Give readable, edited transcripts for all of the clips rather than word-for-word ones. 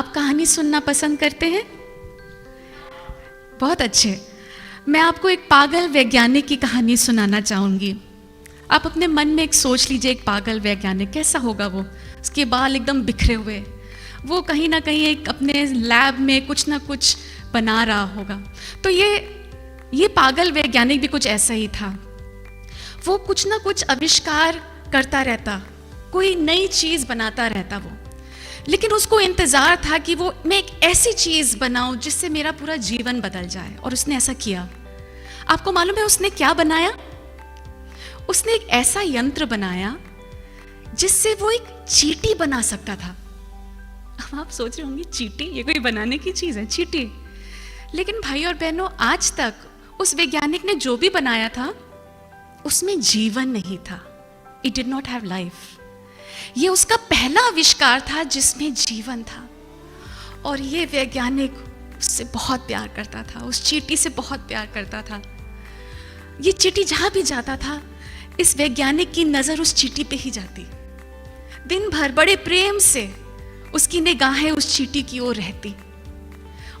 आप कहानी सुनना पसंद करते हैं? बहुत अच्छे। मैं आपको एक पागल वैज्ञानिक की कहानी सुनाना चाहूँगी। आप अपने मन में एक सोच लीजिए, एक पागल वैज्ञानिक कैसा होगा वो। उसके बाल एकदम बिखरे हुए, वो कहीं ना कहीं एक अपने लैब में कुछ ना कुछ बना रहा होगा। तो ये पागल वैज्ञानिक भी कुछ ऐसा ही था। वो कुछ ना कुछ आविष्कार करता रहता, कोई नई चीज़ बनाता रहता वो, लेकिन उसको इंतज़ार था कि वो मैं एक ऐसी चीज़ बनाऊं जिससे मेरा पूरा जीवन बदल जाए। और उसने ऐसा किया। आपको मालूम है उसने क्या बनाया? उसने एक ऐसा यंत्र बनाया जिससे वो एक चींटी बना सकता था। अब आप सोच रहे होंगे चींटी, ये कोई बनाने की चीज़ है चींटी? लेकिन भाई और बहनों, आज तक उस वैज्ञानिक ने जो भी बनाया था उसमें जीवन नहीं था। It did not have life। ये उसका पहला आविष्कार था जिसमें जीवन था। और ये वैज्ञानिक उससे बहुत प्यार करता था, उस चींटी से बहुत प्यार करता था। ये चींटी जहाँ भी जाता था, इस वैज्ञानिक की नज़र उस चींटी पे ही जाती। दिन भर बड़े प्रेम से उसकी निगाहें उस चींटी की ओर रहती।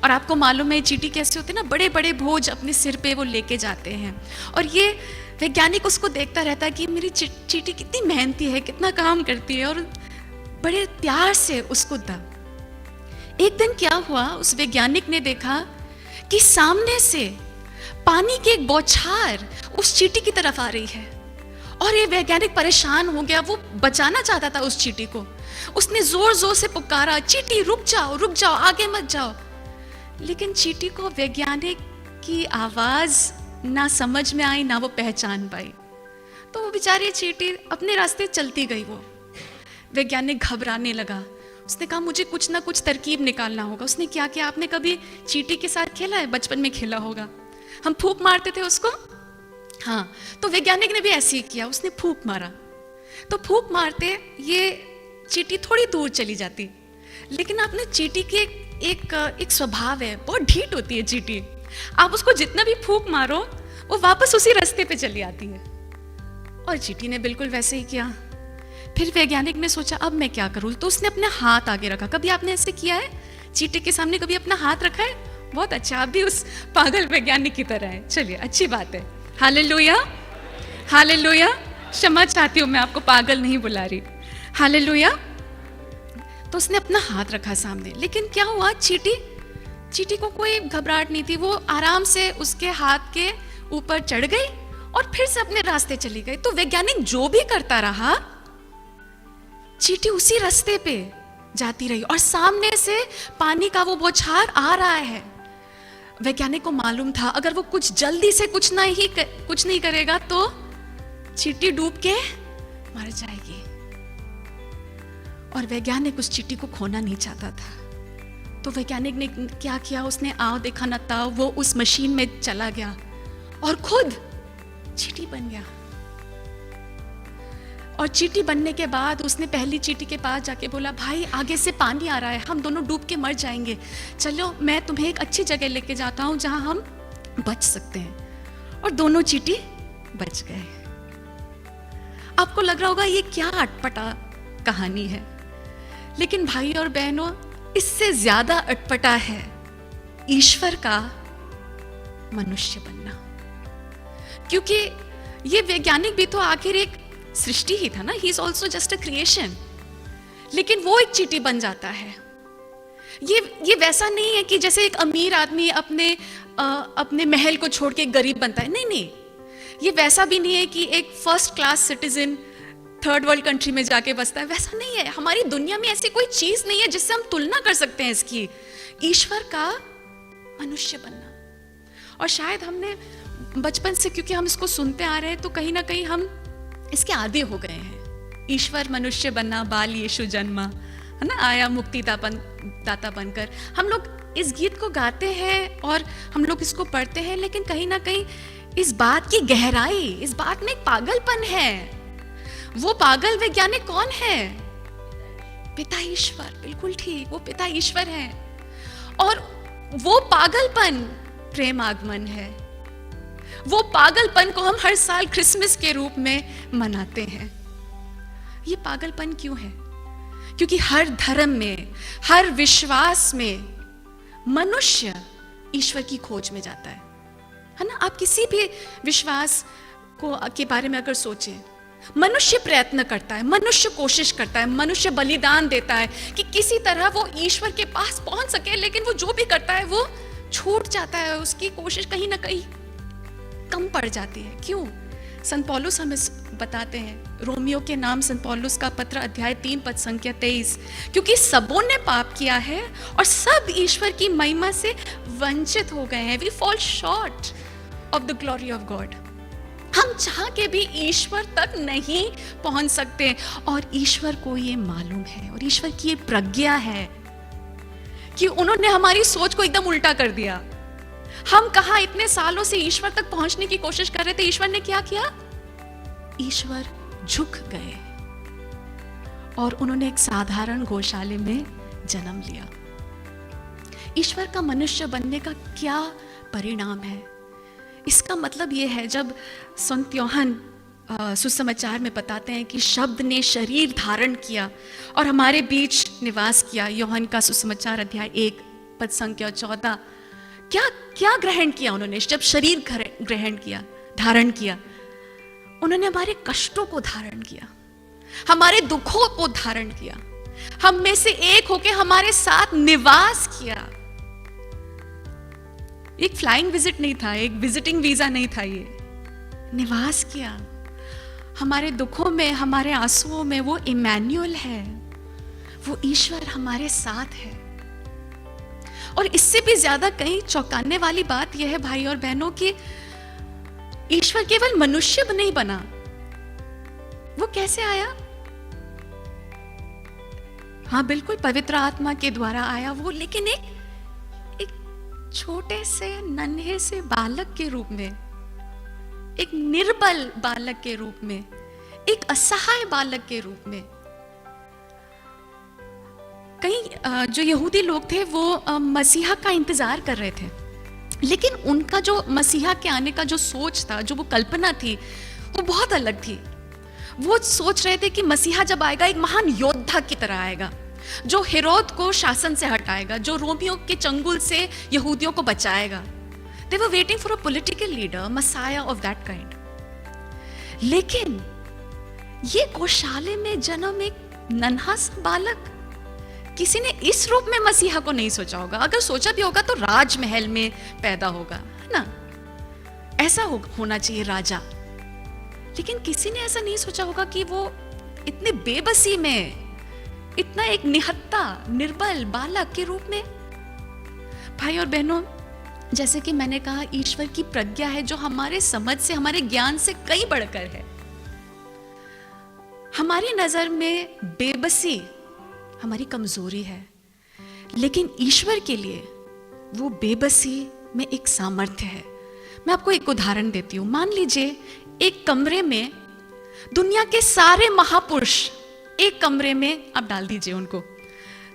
और आपको मालूम है चींटी कैसे होते हैं ना, बड़े बड़े बोझ अपने सिर पे वो लेके जाते हैं। और ये वैज्ञानिक उसको देखता रहता है कि मेरी चींटी कितनी मेहनती है, कितना काम करती है, और बड़े प्यार से उसको एक दिन क्या हुआ, उस वैज्ञानिक ने देखा कि सामने से पानी की एक बौछार उस चींटी की तरफ आ रही है। और ये वैज्ञानिक परेशान हो गया, वो बचाना चाहता था उस चींटी को। उसने जोर जोर से पुकारा, चींटी रुक जाओ, आगे मत जाओ। लेकिन चींटी को वैज्ञानिक की आवाज ना समझ में आई, ना वो पहचान पाई। तो वो बेचारी चींटी अपने रास्ते चलती गई। वो वैज्ञानिक घबराने लगा। उसने कहा मुझे कुछ ना कुछ तरकीब निकालना होगा। उसने क्या किया, आपने कभी चींटी के साथ खेला है? बचपन में खेला होगा। हम फूंक मारते थे उसको। हाँ, तो वैज्ञानिक ने भी ऐसे ही किया, उसने फूंक मारा। तो फूंक मारते ये चींटी थोड़ी दूर चली जाती। लेकिन आपने चींटी के एक स्वभाव है, बहुत ढीठ होती है चींटी। आप उसको जितना भी फूंक मारो वो वापस उसी रास्ते पे चली आती है। और चींटी ने बिल्कुल वैसे ही किया। फिर वैज्ञानिक ने सोचा अब मैं क्या करूं, तो उसने अपना हाथ आगे रखा। कभी आपने ऐसे किया है? चींटी के सामने कभी अपना हाथ रखा है? बहुत अच्छा, आप भी उस पागल वैज्ञानिक की तरह है। चलिए, अच्छी बात है। Hallelujah, hallelujah. क्षमा चाहती हूँ, मैं आपको पागल नहीं बुला रही। हालेलुया। तो उसने अपना हाथ रखा सामने। लेकिन क्या हुआ, चींटी को कोई घबराहट नहीं थी। वो आराम से उसके हाथ के ऊपर चढ़ गई और फिर से अपने रास्ते चली गई। तो वैज्ञानिक जो भी करता रहा, चींटी उसी रास्ते पे जाती रही। और सामने से पानी का वो बौछार आ रहा है। वैज्ञानिक को मालूम था अगर वो कुछ जल्दी से कुछ नहीं करेगा तो चींटी डूब के मर जाएगी। और वैज्ञानिक उस चींटी को खोना नहीं चाहता था। तो वैज्ञानिक ने क्या किया, उसने आओ देखा न ताओ वो उस मशीन में चला गया और खुद चींटी बन गया। और चींटी बनने के बाद उसने पहली चींटी के पास जाके बोला, भाई आगे से पानी आ रहा है, हम दोनों डूब के मर जाएंगे, चलो मैं तुम्हें एक अच्छी जगह लेके जाता हूं जहां हम बच सकते हैं। और दोनों चींटी बच गए। आपको लग रहा होगा ये क्या अटपटा कहानी है, लेकिन भाई और बहनों, इससे ज्यादा अटपटा है ईश्वर का मनुष्य बनना। क्योंकि ये वैज्ञानिक भी तो आखिर एक सृष्टि ही था ना, he is also just a creation. लेकिन वो एक चींटी बन जाता है। ये वैसा नहीं है कि जैसे एक अमीर आदमी अपने महल को छोड़ के गरीब बनता है। नहीं, ये वैसा भी नहीं है कि एक first class citizen third world country में जाके बसता है, वैसा नहीं है। हमारी दुनिया में ऐसी कोई चीज नहीं है जिससे हम तुलना कर सकते हैं इसकी। ईश्वर का मनुष्य बनना। और शायद हमने बचपन से, क्योंकि हम इसको सुनते आ रहे हैं, तो कहीं ना कहीं हम इसके आदी हो गए हैं। ईश्वर मनुष्य बनना, बाल यीशु जन्मा, है ना, आया मुक्ति दाता बनकर। हम लोग इस गीत को गाते हैं और हम लोग इसको पढ़ते हैं, लेकिन कहीं ना कहीं इस बात की गहराई, इस बात में एक पागलपन है। वो पागल वैज्ञानिक कौन है? पिता ईश्वर। बिल्कुल ठीक, वो पिता ईश्वर है। और वो पागलपन प्रेम आगमन है। वो पागलपन को हम हर साल क्रिसमस के रूप में मनाते हैं। ये पागलपन क्यों है? क्योंकि हर धर्म में, हर विश्वास में मनुष्य ईश्वर की खोज में जाता है ना। आप किसी भी विश्वास को के बारे में अगर सोचें, मनुष्य प्रयत्न करता है, मनुष्य कोशिश करता है, मनुष्य बलिदान देता है कि किसी तरह वो ईश्वर के पास पहुंच सके, लेकिन वो जो भी करता है वो छूट जाता है, उसकी कोशिश कहीं ना कहीं कम पड़ जाती है। क्यों? संत पौलुस हमें बताते हैं, रोमियो के नाम संत पौलुस का पत्र अध्याय 3 पद संख्या 23, क्योंकि सबों ने पाप किया है और सब ईश्वर की महिमा से वंचित हो गए हैं। We fall short of the glory of God. हम चाह के भी ईश्वर तक नहीं पहुंच सकते, और ईश्वर को ये मालूम है, और ईश्वर की ये प्रज्ञा है कि उन्होंने हमारी सोच को एकदम उल्टा कर दिया। हम कहा इतने सालों से ईश्वर तक पहुंचने की कोशिश कर रहे थे, ईश्वर ने क्या किया? ईश्वर झुक गए और उन्होंने एक साधारण गौशाले में जन्म लिया। ईश्वर का मनुष्य बनने का क्या परिणाम है? इसका मतलब यह है, जब संत यूहन्ना सुसमाचार में बताते हैं कि शब्द ने शरीर धारण किया और हमारे बीच निवास किया। यूहन्ना का सुसमाचार अध्याय 1 पद संख्या 14, क्या क्या ग्रहण किया उन्होंने? जब शरीर ग्रहण किया, धारण किया, उन्होंने हमारे कष्टों को धारण किया, हमारे दुखों को धारण किया, हम में से एक होके हमारे साथ निवास किया। एक फ्लाइंग विजिट नहीं था, एक विजिटिंग वीजा नहीं था, ये निवास किया। हमारे दुखों में, हमारे आंसुओं में वो इमैन्युअल है, वो ईश्वर हमारे साथ है। और इससे भी ज्यादा कहीं चौंकाने वाली बात यह है भाई और बहनों कि ईश्वर केवल मनुष्य नहीं बना। वो कैसे आया? हाँ बिल्कुल, पवित्र आत्मा के द्वारा आया वो, लेकिन एक छोटे से नन्हे से बालक के रूप में, एक निर्बल बालक के रूप में, एक असहाय बालक के रूप में। कई जो यहूदी लोग थे वो मसीहा का इंतजार कर रहे थे, लेकिन उनका जो मसीहा के आने का जो सोच था, जो वो कल्पना थी, वो बहुत अलग थी। वो सोच रहे थे कि मसीहा जब आएगा एक महान योद्धा की तरह आएगा, जो हेरोद को शासन से हटाएगा, जो रोमियों के चंगुल से यहूदियों को बचाएगा। They were waiting for a political leader, Messiah of that kind. लेकिन ये गौशाले में जन्म एक नन्हा सा बालक, किसी ने इस रूप में मसीहा को नहीं सोचा होगा। अगर सोचा भी होगा तो राजमहल में पैदा होगा, है ना, ऐसा होना चाहिए राजा। लेकिन किसी ने ऐसा नहीं सोचा होगा कि वो इतने बेबसी में, इतना एक निहत्ता निर्बल बालक के रूप में। भाई और बहनों, जैसे कि मैंने कहा, ईश्वर की प्रज्ञा है जो हमारे समझ से, हमारे ज्ञान से कहीं बढ़कर है। हमारी नजर में बेबसी हमारी कमजोरी है, लेकिन ईश्वर के लिए वो बेबसी में एक सामर्थ्य है। मैं आपको एक उदाहरण देती हूँ। मान लीजिए एक कमरे में दुनिया के सारे महापुरुष एक कमरे में आप डाल दीजिए उनको।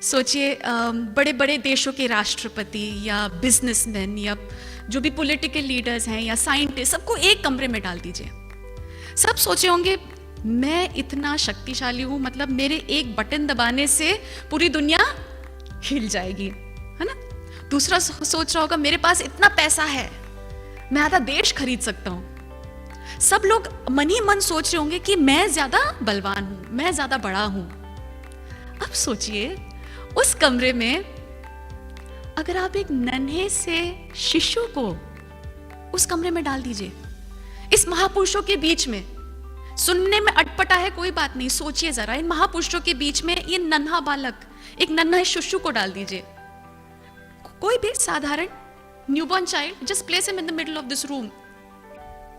सोचिए बड़े बड़े देशों के राष्ट्रपति या बिजनेसमैन या जो भी पॉलिटिकल लीडर्स हैं या साइंटिस्ट, सबको एक कमरे में डाल दीजिए। सब सोचे होंगे मैं इतना शक्तिशाली हूं, मतलब मेरे एक बटन दबाने से पूरी दुनिया हिल जाएगी, है ना। दूसरा सोच रहा होगा मेरे पास इतना पैसा है, मैं आधा देश खरीद सकता हूं। सब लोग मन ही मन सोच रहे होंगे कि मैं ज्यादा बलवान हूं, मैं ज्यादा बड़ा हूं। अब सोचिए उस कमरे में अगर आप एक नन्हे से शिशु को उस कमरे में डाल दीजिए, इस महापुरुषों के बीच में। सुनने में अटपटा है, कोई बात नहीं, सोचिए जरा, इन महापुरुषों के बीच में ये नन्हा बालक, एक नन्हा शिशु को डाल दीजिए। कोई भी साधारण newborn child, just place him in the middle of this room.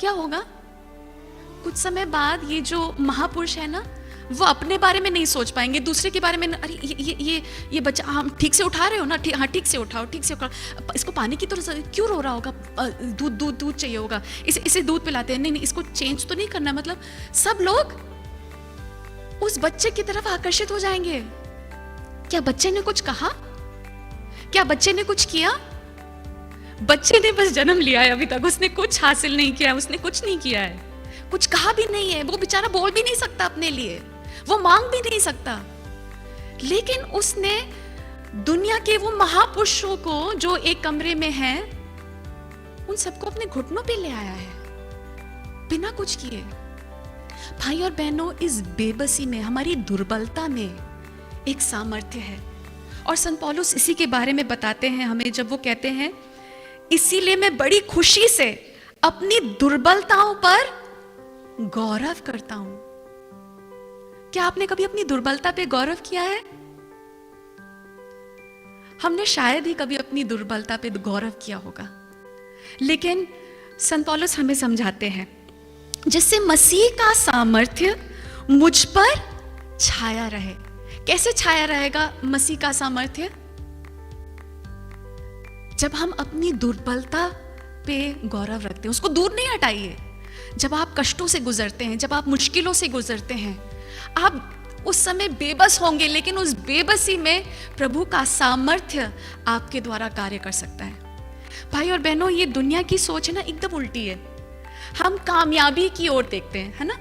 क्या होगा? कुछ समय बाद ये जो महापुरुष है ना, वो अपने बारे में नहीं सोच पाएंगे, दूसरे के बारे में। अरे ये बच्चा, हम ठीक से उठा रहे हो ना? हाँ ठीक से उठाओ, ठीक से उठाओ। इसको पानी की तो क्यों रो रहा होगा? दूध चाहिए होगा, इसे दूध पिलाते हैं। नहीं, इसको चेंज तो नहीं करना। मतलब सब लोग उस बच्चे की तरफ आकर्षित हो जाएंगे। क्या बच्चे ने कुछ कहा? क्या बच्चे ने कुछ किया? बच्चे ने बस जन्म लिया है, अभी तक उसने कुछ हासिल नहीं किया, उसने कुछ नहीं किया है, कुछ कहा भी नहीं है। वो बेचारा बोल भी नहीं सकता अपने लिए, वो मांग भी नहीं सकता। लेकिन उसने दुनिया के वो महापुरुषों को जो एक कमरे में हैं, उन सबको अपने घुटनों पे ले आया है बिना कुछ किए। भाई और बहनों, इस बेबसी में, हमारी दुर्बलता में एक सामर्थ्य है। और संत पौलुस इसी के बारे में बताते हैं हमें, जब वो कहते हैं, इसीलिए मैं बड़ी खुशी से अपनी दुर्बलताओं पर गौरव करता हूं। क्या आपने कभी अपनी दुर्बलता पे गौरव किया है? हमने शायद ही कभी अपनी दुर्बलता पे गौरव किया होगा। लेकिन संत पौलुस हमें समझाते हैं, जिससे मसीह का सामर्थ्य मुझ पर छाया रहे। कैसे छाया रहेगा मसीह का सामर्थ्य? जब हम अपनी दुर्बलता पे गौरव रखते हैं, उसको दूर नहीं हटाइए। जब आप कष्टों से गुजरते हैं, जब आप मुश्किलों से गुजरते हैं, आप उस समय बेबस होंगे, लेकिन उस बेबसी में प्रभु का सामर्थ्य आपके द्वारा कार्य कर सकता है। भाई और बहनों, ये दुनिया की सोच है ना, एकदम उल्टी है। हम कामयाबी की ओर देखते हैं, है ना,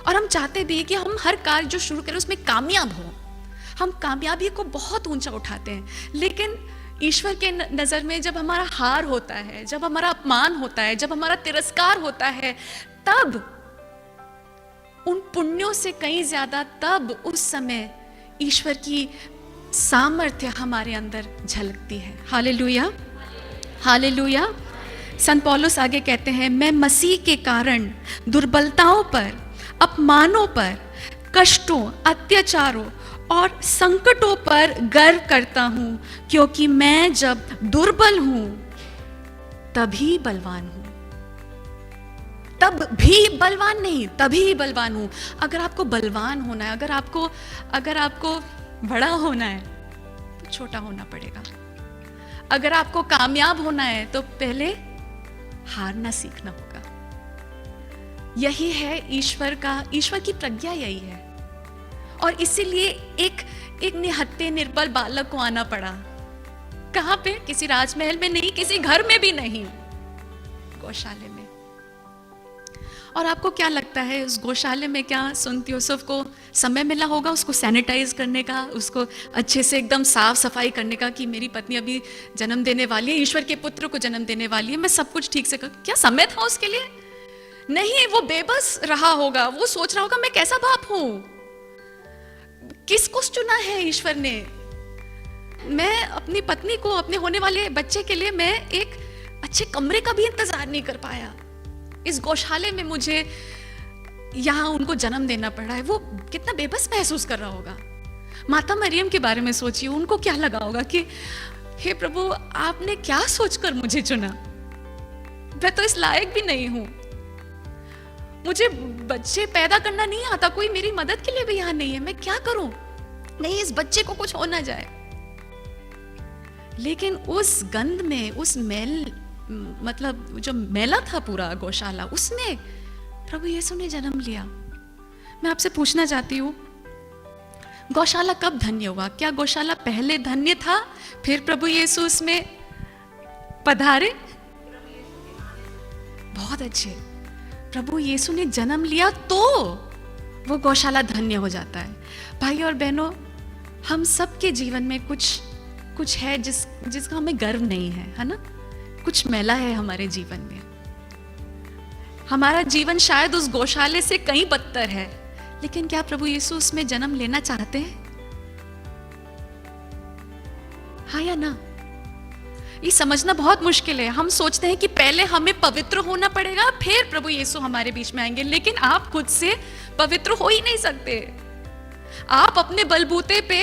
और हम चाहते भी हैं कि हम हर कार्य जो शुरू करें उसमें कामयाब हो। हम कामयाबी को बहुत ऊंचा उठाते हैं, लेकिन ईश्वर के नजर में जब हमारा हार होता है, जब हमारा अपमान होता है, जब हमारा तिरस्कार होता है, तब उन पुण्यों से कहीं ज्यादा, तब उस समय ईश्वर की सामर्थ्य हमारे अंदर झलकती है। Hallelujah, hallelujah. संत पौलुस आगे कहते हैं, मैं मसीह के कारण दुर्बलताओं पर, अपमानों पर, कष्टों, अत्याचारों और संकटों पर गर्व करता हूं, क्योंकि मैं जब दुर्बल हूं तभी बलवान हूं। तब भी बलवान नहीं, तभी बलवान हूं। अगर आपको बलवान होना है, अगर आपको बड़ा होना है, तो छोटा होना पड़ेगा। अगर आपको कामयाब होना है, तो पहले हारना सीखना होगा। यही है ईश्वर की प्रज्ञा, यही है। और इसीलिए एक निहत्थे निर्बल बालक को आना पड़ा। कहां पे? किसी राजमहल में नहीं, किसी घर में भी नहीं, गौशाले में। और आपको क्या लगता है, उस गौशाले में क्या संत यूसुफ को समय मिला होगा उसको सैनिटाइज करने का, उसको अच्छे से एकदम साफ सफाई करने का, कि मेरी पत्नी अभी जन्म देने वाली है, ईश्वर के पुत्र को जन्म देने वाली है, मैं सब कुछ ठीक से करूं? क्या समय था उसके लिए? नहीं, वो बेबस रहा होगा। वो सोच रहा होगा, मैं कैसा बाप हूं, किसको चुना है ईश्वर ने? मैं अपनी पत्नी को, अपने होने वाले बच्चे के लिए मैं एक अच्छे कमरे का भी इंतजार नहीं कर पाया। इस गौशाले में मुझे यहां उनको जन्म देना पड़ा है। वो कितना बेबस महसूस कर रहा होगा। माता मरियम के बारे में सोचिए, उनको क्या लगा होगा कि हे प्रभु, आपने क्या सोचकर मुझे चुना? मैं तो इस लायक भी नहीं हूं, मुझे बच्चे पैदा करना नहीं आता, कोई मेरी मदद के लिए भी यहां नहीं है, मैं क्या करूं? नहीं, इस बच्चे को कुछ हो ना जाए। लेकिन उस गंध में, उस मैल, मतलब जो मैला था पूरा गौशाला, उसमें प्रभु यीशु ने जन्म लिया। मैं आपसे पूछना चाहती हूँ, गौशाला कब धन्य हुआ? क्या गौशाला पहले धन्य था, फिर प्रभु यीशु उसमें पधारे? बहुत अच्छे। प्रभु यीशु ने जन्म लिया तो वो गौशाला धन्य हो जाता है। भाई और बहनों, हम सबके जीवन में कुछ है जिसका हमें गर्व नहीं है ना? कुछ मैला है हमारे जीवन में। हमारा जीवन शायद उस गौशाले से कहीं बदतर है, लेकिन क्या प्रभु यीशु उसमें जन्म लेना चाहते हैं? हाँ या ना? ये समझना बहुत मुश्किल है। हम सोचते हैं कि पहले हमें पवित्र होना पड़ेगा, फिर प्रभु यीशु हमारे बीच में आएंगे, लेकिन आप खुद से पवित्र हो ही नहीं सकते। आप अपने बलबूते पे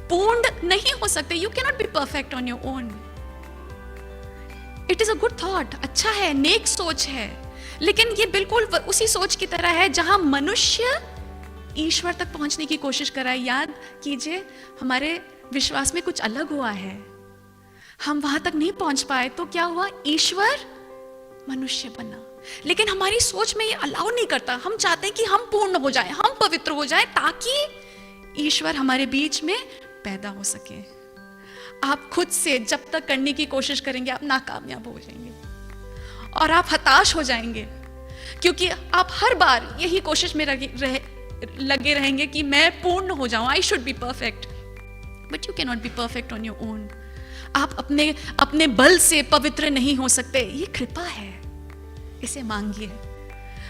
पूर्ण नहीं हो सकते। You can not be perfect on your own. It is a good thought, अच्छा है, नेक सोच है, लेकिन ये बिल्कुल उसी सोच की तरह है जहां मनुष्य ईश्वर तक पहुंचने की कोशिश कर रहा है। याद कीजिए, हमारे विश्वास में कुछ अलग हुआ है, हम वहां तक नहीं पहुंच पाए, तो क्या हुआ? ईश्वर मनुष्य बना। लेकिन हमारी सोच में ये अलाउ नहीं करता। हम चाहते हैं कि हम पूर्ण हो जाएं, हम पवित्र हो जाएं, ताकि ईश्वर हमारे बीच में पैदा हो सके। आप खुद से जब तक करने की कोशिश करेंगे, आप नाकामयाब हो जाएंगे और आप हताश हो जाएंगे, क्योंकि आप हर बार यही कोशिश में लगे रहेंगे कि मैं पूर्ण हो जाऊं, I should be perfect. But you can not be perfect on your own. आप अपने अपने बल से पवित्र नहीं हो सकते, ये कृपा है, इसे मांगिए।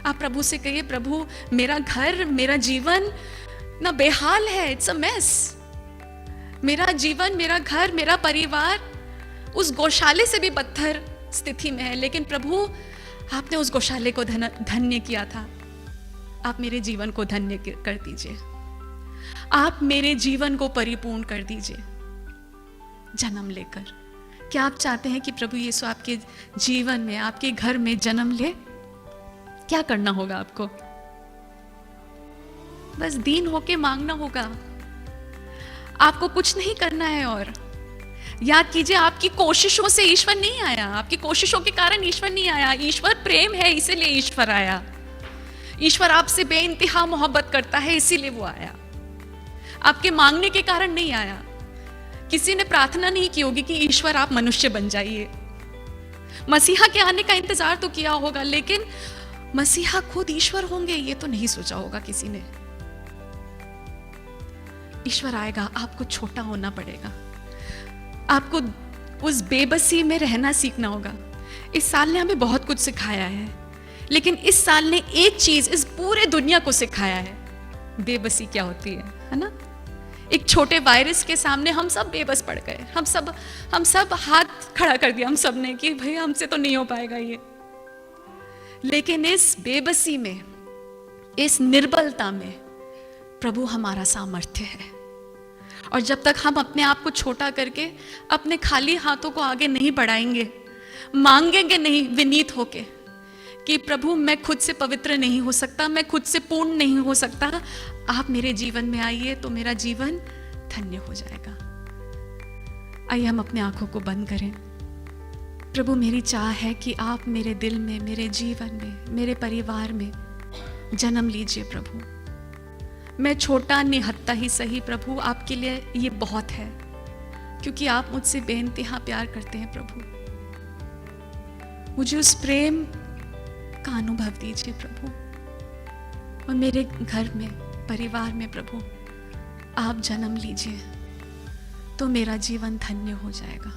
आप प्रभु से कहिए, प्रभु मेरा घर, मेरा जीवन ना बेहाल है, इट्स अ मेस। मेरा जीवन, मेरा घर, मेरा परिवार उस गौशाले से भी बदतर स्थिति में है, लेकिन प्रभु आपने उस गौशाले को धन्य किया था। आप मेरे जीवन को धन्य कर दीजिए, आप मेरे जीवन को परिपूर्ण कर दीजिए जन्म लेकर। क्या आप चाहते हैं कि प्रभु यीशु आपके जीवन में, आपके घर में जन्म ले? क्या करना होगा आपको? बस दीन होके मांगना होगा, आपको कुछ नहीं करना है। और याद कीजिए, आपकी कोशिशों से ईश्वर नहीं आया, आपकी कोशिशों के कारण ईश्वर नहीं आया। ईश्वर प्रेम है, इसीलिए ईश्वर आया। ईश्वर आपसे बेइंतहा मोहब्बत करता है, इसीलिए वो आया। आपके मांगने के कारण नहीं आया। किसी ने प्रार्थना नहीं की होगी कि ईश्वर आप मनुष्य बन जाइए। मसीहा के आने का इंतजार तो किया होगा, लेकिन मसीहा खुद ईश्वर होंगे ये तो नहीं सोचा होगा किसी ने। ईश्वर आएगा, आपको छोटा होना पड़ेगा, आपको उस बेबसी में रहना सीखना होगा। इस साल ने हमें बहुत कुछ सिखाया है, लेकिन इस साल ने एक चीज इस पूरे दुनिया को सिखाया है, बेबसी क्या होती है ना। एक छोटे वायरस के सामने हम सब बेबस पड़ गए, हम सब हाथ खड़ा कर दिया हम सब ने कि भाई हमसे तो नहीं हो पाएगा ये। लेकिन इस बेबसी में, इस निर्बलता में प्रभु हमारा सामर्थ्य है। और जब तक हम अपने आप को छोटा करके अपने खाली हाथों को आगे नहीं बढ़ाएंगे, मांगेंगे नहीं विनीत होके कि प्रभु मैं खुद से पवित्र नहीं हो सकता, मैं खुद से पूर्ण नहीं हो सकता, आप मेरे जीवन में आइए तो मेरा जीवन धन्य हो जाएगा। आइए हम अपने आंखों को बंद करें। प्रभु मेरी चाह है कि आप मेरे दिल में, मेरे जीवन में, मेरे परिवार में जन्म लीजिए प्रभु। मैं छोटा निहत्ता ही सही प्रभु, आपके लिए ये बहुत है, क्योंकि आप मुझसे बेइंतहा प्यार करते हैं प्रभु। मुझे उस प्रेम का अनुभव दीजिए प्रभु, और मेरे घर में, परिवार में प्रभु आप जन्म लीजिए तो मेरा जीवन धन्य हो जाएगा।